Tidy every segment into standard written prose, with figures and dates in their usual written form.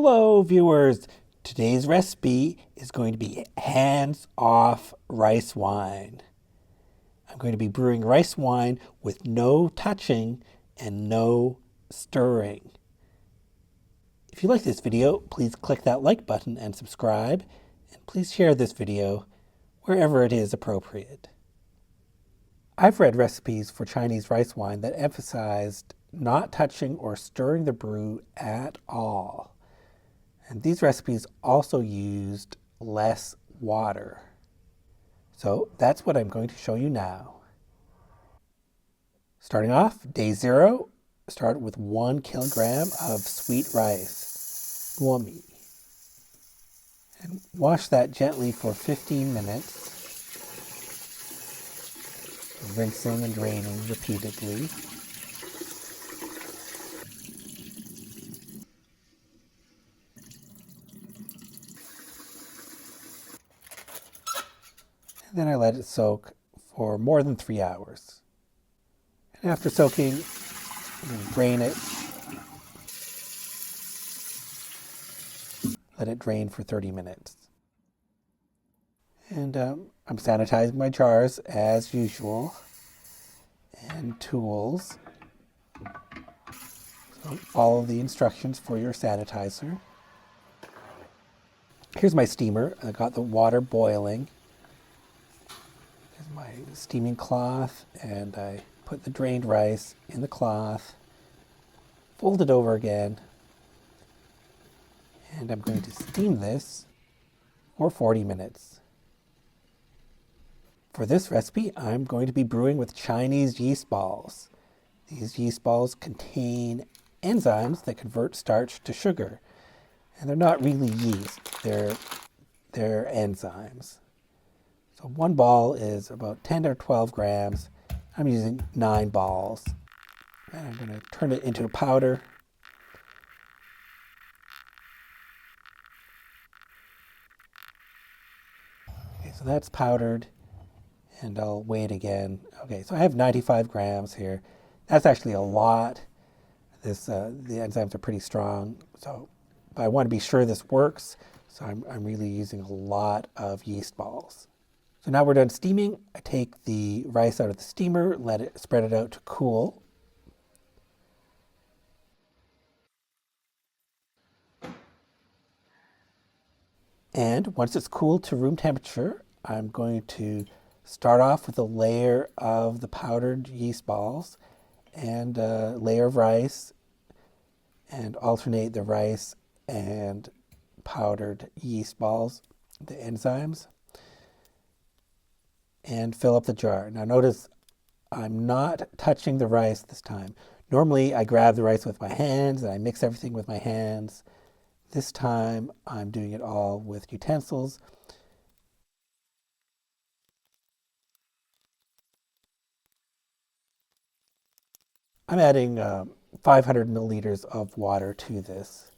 Hello viewers, today's recipe is going to be hands-off rice wine. I'm going to be brewing rice wine with no touching and no stirring. If you like this video, please click that like button and subscribe, and please share this video wherever it is appropriate. I've read recipes for Chinese rice wine that emphasized not touching or stirring the brew at all. And these recipes also used less water. So that's what I'm going to show you now. Starting off, day 0, start with 1 kilogram of sweet rice, huangjiu. And wash that gently for 15 minutes, rinsing and draining repeatedly. Then I let it soak for more than 3 hours. And after soaking, I'm going to drain it. Let it drain for 30 minutes. And I'm sanitizing my jars as usual. And tools. So follow the instructions for your sanitizer. Here's my steamer. I got the water boiling. My steaming cloth, and I put the drained rice in the cloth, fold it over again, and I'm going to steam this for 40 minutes. For this recipe, I'm going to be brewing with Chinese yeast balls. These yeast balls contain enzymes that convert starch to sugar, and they're not really yeast, they're enzymes. So 1 ball is about 10 or 12 grams. I'm using 9 balls. And I'm going to turn it into a powder. Okay, so that's powdered. And I'll weigh it again. Okay, so I have 95 grams here. That's actually a lot. The enzymes are pretty strong. So but I want to be sure this works. So I'm really using a lot of yeast balls. So now we're done steaming. I take the rice out of the steamer, spread it out to cool. And once it's cooled to room temperature, I'm going to start off with a layer of the powdered yeast balls and a layer of rice, and alternate the rice and powdered yeast balls, the enzymes, and fill up the jar. Now notice I'm not touching the rice this time. Normally I grab the rice with my hands and I mix everything with my hands. This time I'm doing it all with utensils. I'm adding 500 milliliters of water to this.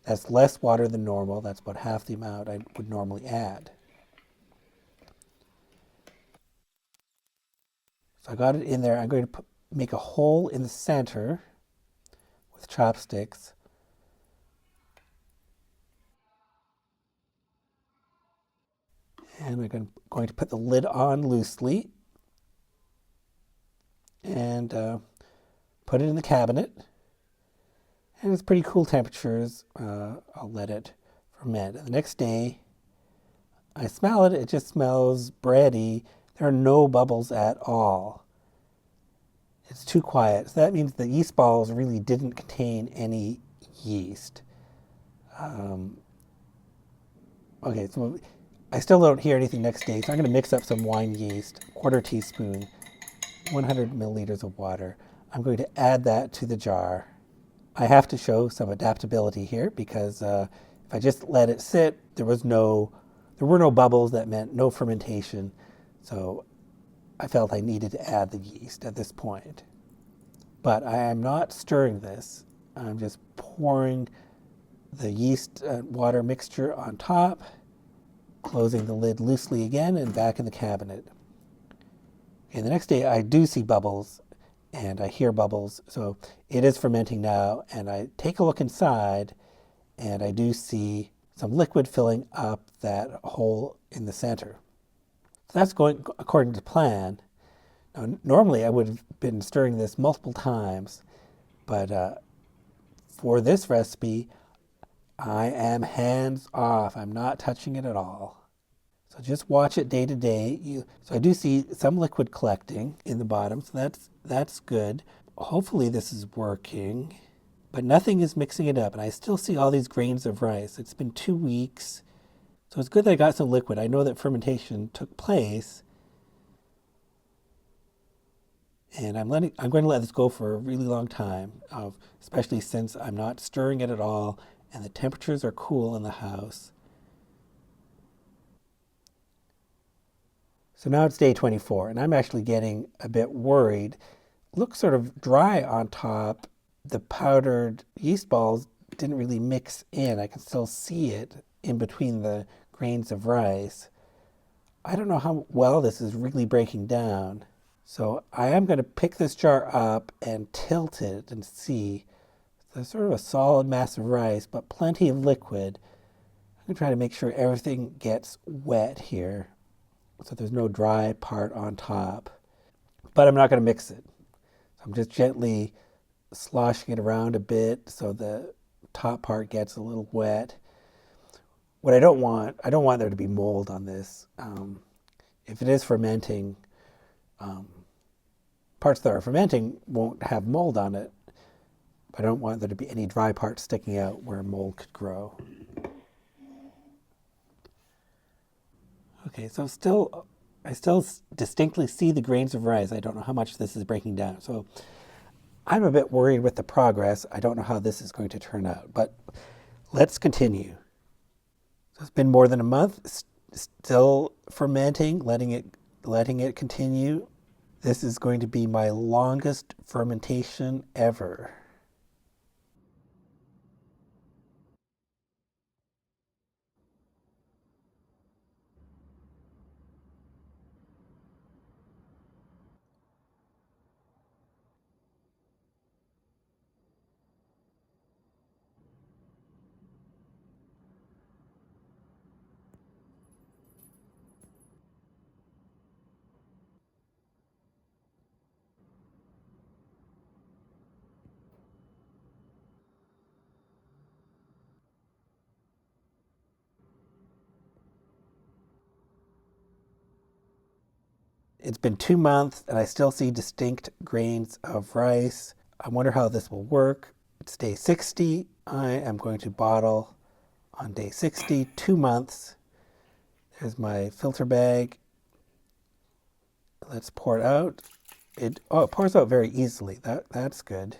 That's less water than normal. That's about half the amount I would normally add. So I got it in there. I'm going to make a hole in the center with chopsticks. And I'm going to put the lid on loosely and put it in the cabinet. And it's pretty cool temperatures. I'll let it ferment. And the next day, I smell it. It just smells bready. There are no bubbles at all. It's too quiet. So that means the yeast balls really didn't contain any yeast. Okay, so I still don't hear anything next day, so I'm going to mix up some wine yeast, 1/4 teaspoon, 100 milliliters of water. I'm going to add that to the jar. I have to show some adaptability here because if I just let it sit, there were no bubbles. That meant no fermentation. So I felt I needed to add the yeast at this point. But I am not stirring this. I'm just pouring the yeast water mixture on top, closing the lid loosely again and back in the cabinet. Okay, the next day I do see bubbles and I hear bubbles. So it is fermenting now, and I take a look inside and I do see some liquid filling up that hole in the center. So that's going according to plan. Now, normally I would have been stirring this multiple times, but for this recipe, I am hands off. I'm not touching it at all. So just watch it day to day. So I do see some liquid collecting in the bottom, so that's good. Hopefully this is working, but nothing is mixing it up, and I still see all these grains of rice. It's been 2 weeks, so it's good that I got some liquid. I know that fermentation took place, and I'm going to let this go for a really long time, especially since I'm not stirring it at all, and the temperatures are cool in the house. So now it's day 24, and I'm actually getting a bit worried. It looks sort of dry on top. The powdered yeast balls didn't really mix in. I can still see it in between the grains of rice. I don't know how well this is really breaking down. So I am going to pick this jar up and tilt it and see. There's sort of a solid mass of rice, but plenty of liquid. I'm going to try to make sure everything gets wet here, so there's no dry part on top. But I'm not going to mix it. So I'm just gently sloshing it around a bit so the top part gets a little wet. What I don't want there to be mold on this. If it is fermenting, parts that are fermenting won't have mold on it. But I don't want there to be any dry parts sticking out where mold could grow. Okay, so I still distinctly see the grains of rice. I don't know how much this is breaking down. So I'm a bit worried with the progress. I don't know how this is going to turn out, but let's continue. So it's been more than a month, still fermenting, letting it continue. This is going to be my longest fermentation ever. It's been 2 months and I still see distinct grains of rice. I wonder how this will work. It's day 60. I am going to bottle on day 60, 2 months. There's my filter bag. Let's pour it out. It pours out very easily. That's good.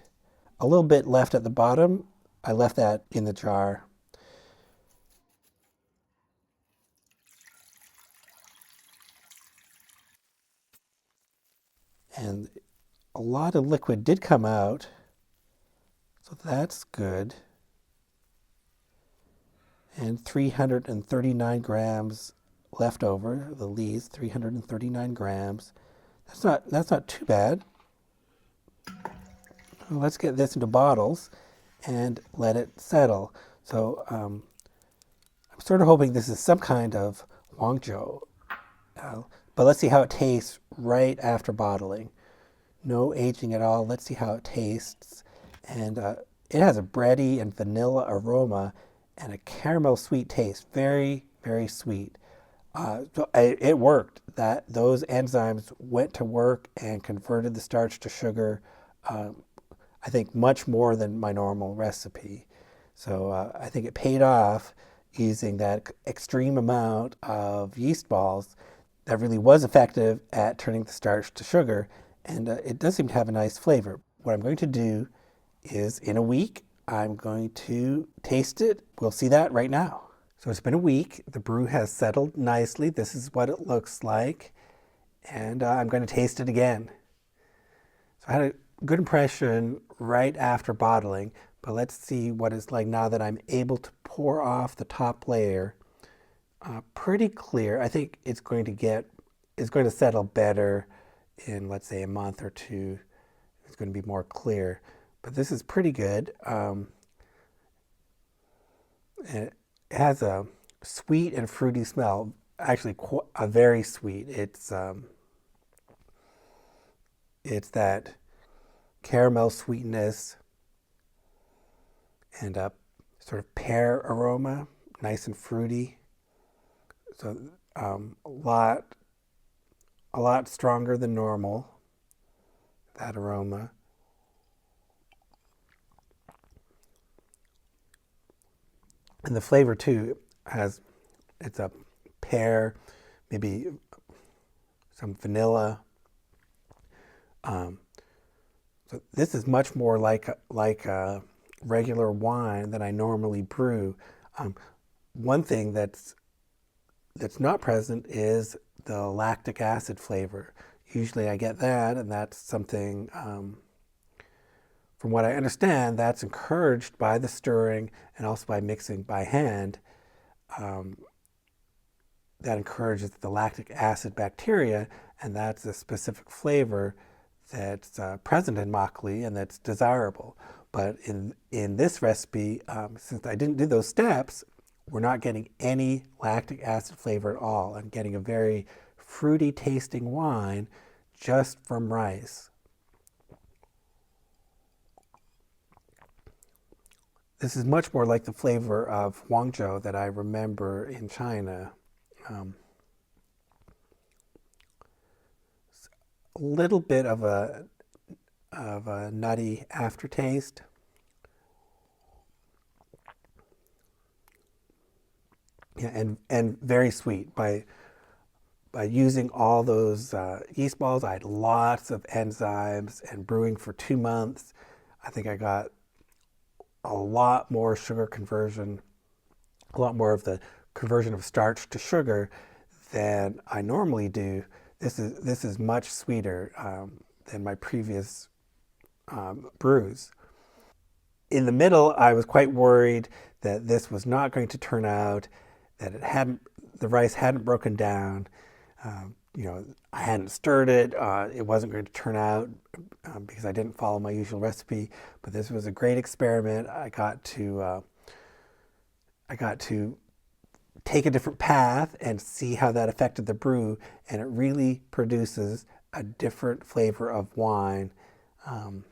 A little bit left at the bottom. I left that in the jar. And a lot of liquid did come out, so that's good. And 339 grams left over, the lees, 339 grams. That's not too bad. Well, let's get this into bottles and let it settle. So I'm sort of hoping this is some kind of huangjiu. But let's see how it tastes right after bottling. No aging at all. Let's see how it tastes. And it has a bready and vanilla aroma and a caramel sweet taste. Very, very sweet. So it worked. Those enzymes went to work and converted the starch to sugar. I think much more than my normal recipe. So I think it paid off using that extreme amount of yeast balls that really was effective at turning the starch to sugar. And it does seem to have a nice flavor. What I'm going to do is in a week, I'm going to taste it. We'll see that right now. So it's been a week. The brew has settled nicely. This is what it looks like. And I'm going to taste it again. So I had a good impression right after bottling, but let's see what it's like now that I'm able to pour off the top layer. Pretty clear. I think it's going to settle better in, let's say, a month or two. It's going to be more clear. But this is pretty good. And it has a sweet and fruity smell. Actually, a very sweet. It's that caramel sweetness and a sort of pear aroma, nice and fruity. So a lot stronger than normal. That aroma. And the flavor too it's a pear, maybe some vanilla. Um, so this is much more like a regular wine that I normally brew. Um, One thing that's not present is the lactic acid flavor. Usually I get that, and that's something, from what I understand, that's encouraged by the stirring and also by mixing by hand. Um, that encourages the lactic acid bacteria, and that's a specific flavor that's present in makgeolli and that's desirable. But in this recipe, since I didn't do those steps, we're not getting any lactic acid flavor at all. I'm getting a very fruity tasting wine just from rice. This is much more like the flavor of huangjiu that I remember in China. Um, a little bit of a nutty aftertaste. Yeah, and very sweet. By using all those yeast balls, I had lots of enzymes, and brewing for 2 months, I think I got a lot more sugar conversion, a lot more of the conversion of starch to sugar than I normally do. This is much sweeter than my previous brews. In the middle, I was quite worried that this was not going to turn out, that the rice hadn't broken down. I hadn't stirred it. It wasn't going to turn out because I didn't follow my usual recipe. But this was a great experiment. I got to take a different path and see how that affected the brew, and it really produces a different flavor of wine. Um,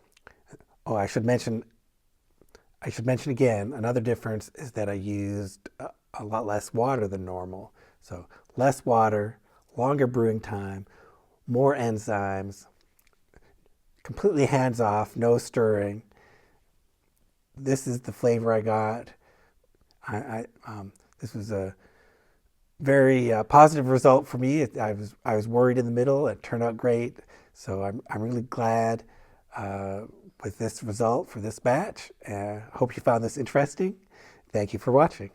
oh, I should mention again, another difference is that I used a lot less water than normal. So less water, longer brewing time, more enzymes, completely hands off, no stirring. This is the flavor I got. This was a very positive result for me. I was worried in the middle. It turned out great. So I'm really glad with this result for this batch. Hope you found this interesting. Thank you for watching.